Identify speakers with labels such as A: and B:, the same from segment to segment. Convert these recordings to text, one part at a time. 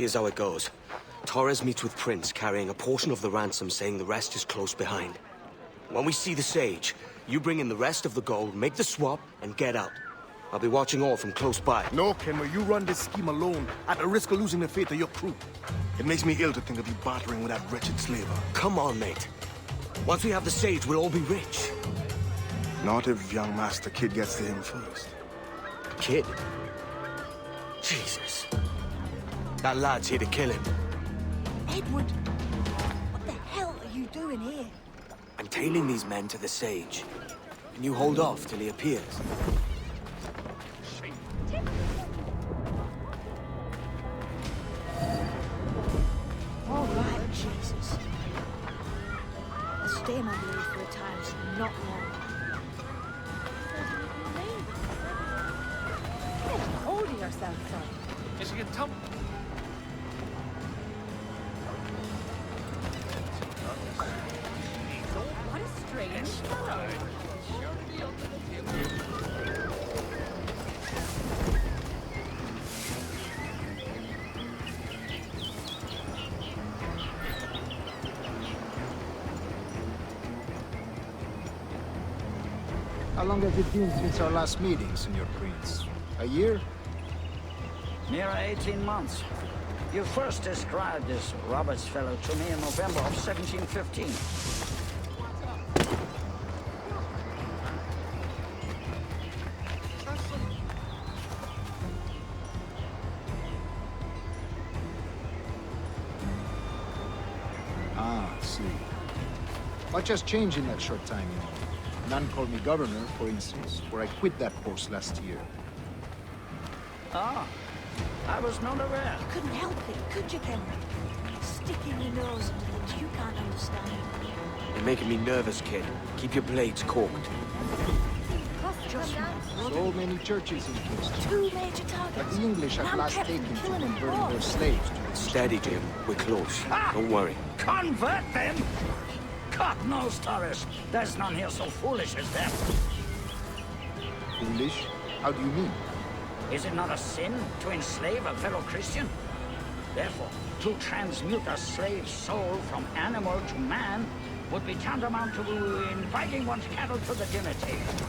A: Here's how it goes. Torres meets with Prince, carrying a portion of the ransom, saying the rest is close behind. When we see the sage, you bring in the rest of the gold, make the swap, and get out. I'll be watching all from close by.
B: No, Kenway, you run this scheme alone, at the risk of losing the faith of your crew. It makes me ill to think of you bartering with that wretched slaver.
A: Come on, mate. Once we have the sage, we'll all be rich.
B: Not if young Master Kid gets to him first.
A: Kid? Jesus. That lad's here to kill him.
C: Edward, what the hell are you doing here?
A: I'm tailing these men to the sage. Can you hold off till he appears?
C: All right, Jesus. I'll stay in my belief for a time, so not long.
D: Get hold of yourself, son.
E: Is he a tum?
D: What a strange fellow.
F: How long have it been since our last meeting, Senor Prince? A year?
G: Near 18 months. You first described this Roberts fellow to me in November of 1715.
F: Ah, I see. Much has changed in that short time, you know. None called me governor, for instance, where I quit that post last year.
G: Ah, I was not aware.
C: You couldn't help it, could you, Henry? Sticking your nose into things you can't understand.
A: You're making me nervous, kid. Keep your blades corked.
C: Just
F: So many churches in Kingston.
C: 2 major targets.
F: But the English have
C: And I'm
F: last
C: kept
F: taken
C: from
F: to
C: killing them
F: converting
C: all.
F: their slaves to the
A: Steady, Jim. We're close.
G: Ah!
A: Don't worry.
G: Convert them? God knows, Torres. There's none here so foolish as them.
F: Foolish? How do you mean?
G: Is it not a sin to enslave a fellow Christian? Therefore, to transmute a slave's soul from animal to man would be tantamount to inviting one's cattle to the dinner table.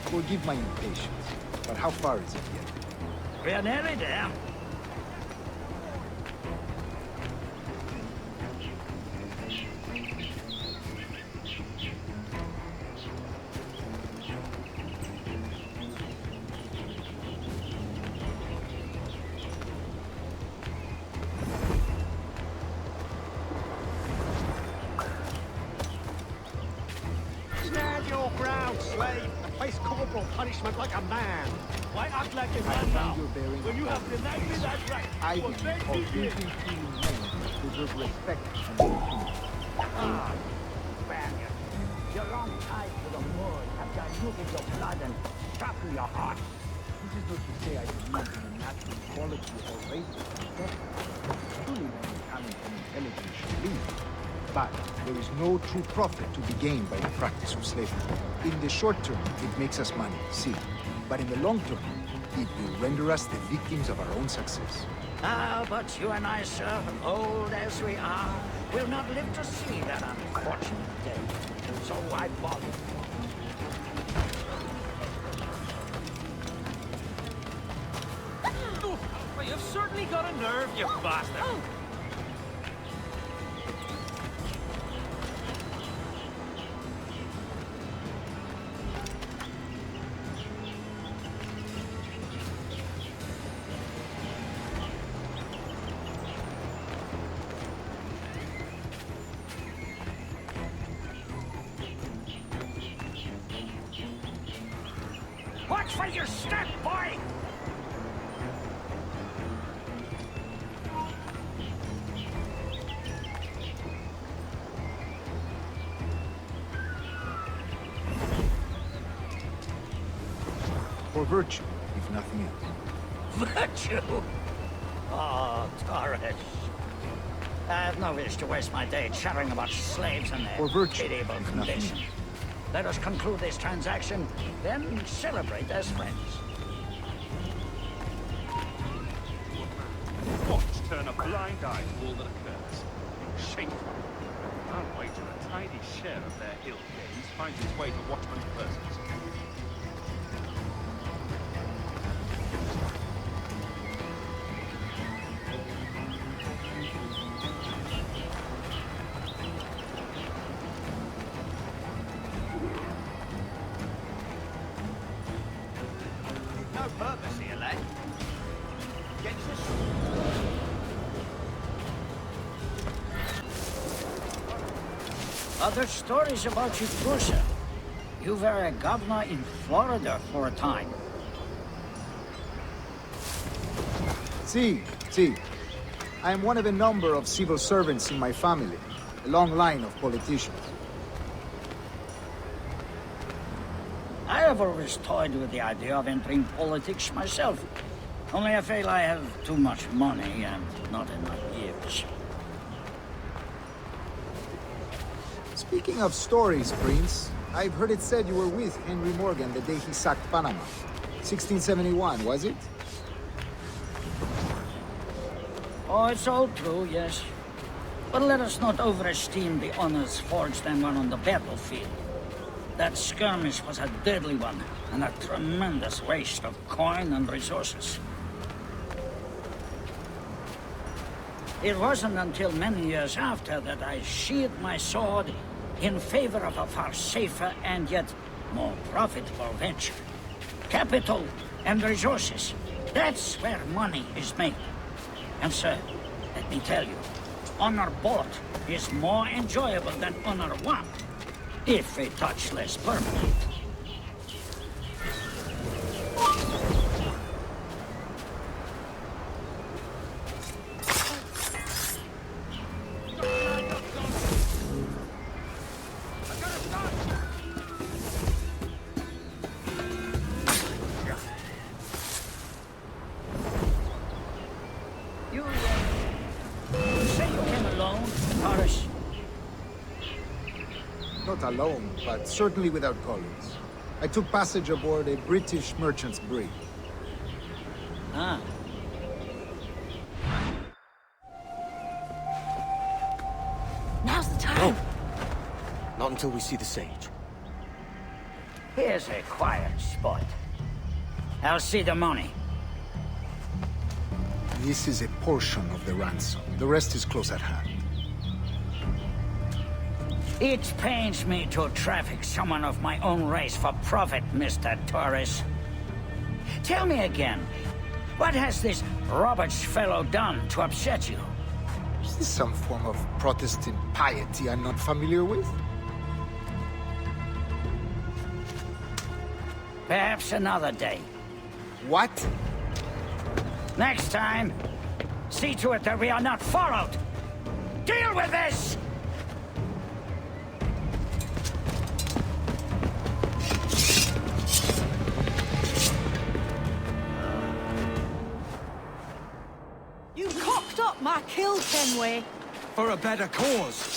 F: Forgive my impatience, but how far is it yet?
G: We're nearly there.
E: Stand your ground, slave, and face corporal punishment like a man. Why act like a man now?
F: You're bearing
E: When you have denied me that right,
F: I
E: you will
F: believe
E: beg
F: all
E: me here.
F: thinking feeling men deserve respect and dignity.
G: Ah, Spaniard. Your long ties to the mud have diluted your blood and sharpened your heart.
F: This is not to say I believe in a natural quality of all races. Truly, many talent and intelligence should lead. But there is no true profit to be gained by the practice of slavery. In the short term, it makes us money, see. But in the long term, it will render us the victims of our own success.
G: Ah, but you and I, sir, old as we are, will not live to see that unfortunate day. So why bother?
E: Well, you've certainly got a nerve, you bastard.
G: Watch where you step, boy!
F: For virtue, if nothing else.
G: Virtue? Oh, Torres. I have no wish to waste my day chattering about slaves and their
F: For virtue,
G: pitiable
F: if nothing
G: condition.
F: else.
G: Let us conclude this transaction, then celebrate as friends.
E: Watched.
H: turn a blind eye to all that occurs. Shameful. I'll wager a tiny share of their ill gains finds its way to Watchman's purses.
E: No purpose here, lad. Get to
G: Other stories about you, Prins'i. You were a governor in Florida for a time.
F: See. I am one of a number of civil servants in my family, a long line of politicians.
G: I have always toyed with the idea of entering politics myself. Only I feel I have too much money and not enough years.
F: Speaking of stories, Prince, I've heard it said you were with Henry Morgan the day he sacked Panama. 1671, was it?
G: Oh, it's all true, yes. But let us not overesteem the honors forged and won on the battlefield. That skirmish was a deadly one, and a tremendous waste of coin and resources. It wasn't until many years after that I sheathed my sword in favor of a far safer and yet more profitable venture. Capital and resources. That's where money is made. And sir, let me tell you, honor bought is more enjoyable than honor won, if a touch less permanent. You say you came alone, Torres?
F: Not alone, but certainly without colleagues. I took passage aboard a British merchant's brig.
G: Ah.
C: Now's the time.
A: Not until we see the sage.
G: Here's a quiet spot. I'll see the money.
F: This is a portion of the ransom. The rest is close at hand.
G: It pains me to traffic someone of my own race for profit, Mr. Torres. Tell me again, what has this Roberts fellow done to upset you?
F: Is this some form of Protestant piety I'm not familiar with?
G: Perhaps another day.
F: What?
G: Next time, see to it that we are not followed. Deal with this!
C: You cocked up my kill, Kenway.
A: For a better cause.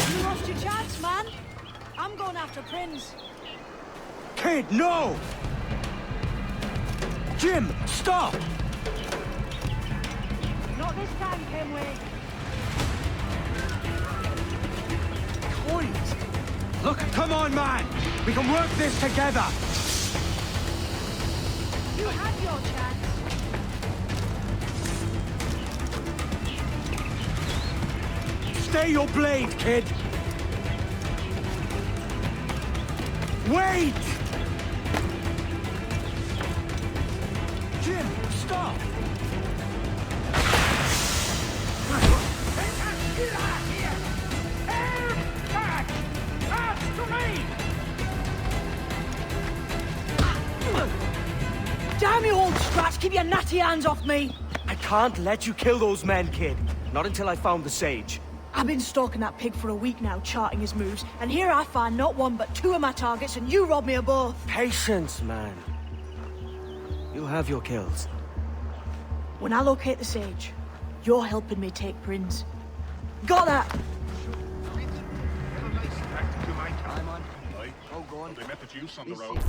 C: You lost your chance, man. I'm going after Prince.
A: Kid, no! Jim, stop!
C: Not this time, Kenway.
A: Coins! Look, come on, man! We can work this together!
C: You had your chance.
A: Stay your blade, kid! Wait! Jim, stop!
G: Get out here! Air back! Out to me!
C: Damn you, old Strat! Keep your natty hands off me!
A: I can't let you kill those men, kid. Not until I found the sage.
C: I've been stalking that pig for a week now, charting his moves, and here I find not one but two of my targets, and you rob me of both.
A: Patience, man. You'll have your kills.
C: When I locate the sage, you're helping me take Prince. Got that?
H: Back to my time.
E: Aye.
F: Oh, go on.
E: They met the juice on the road.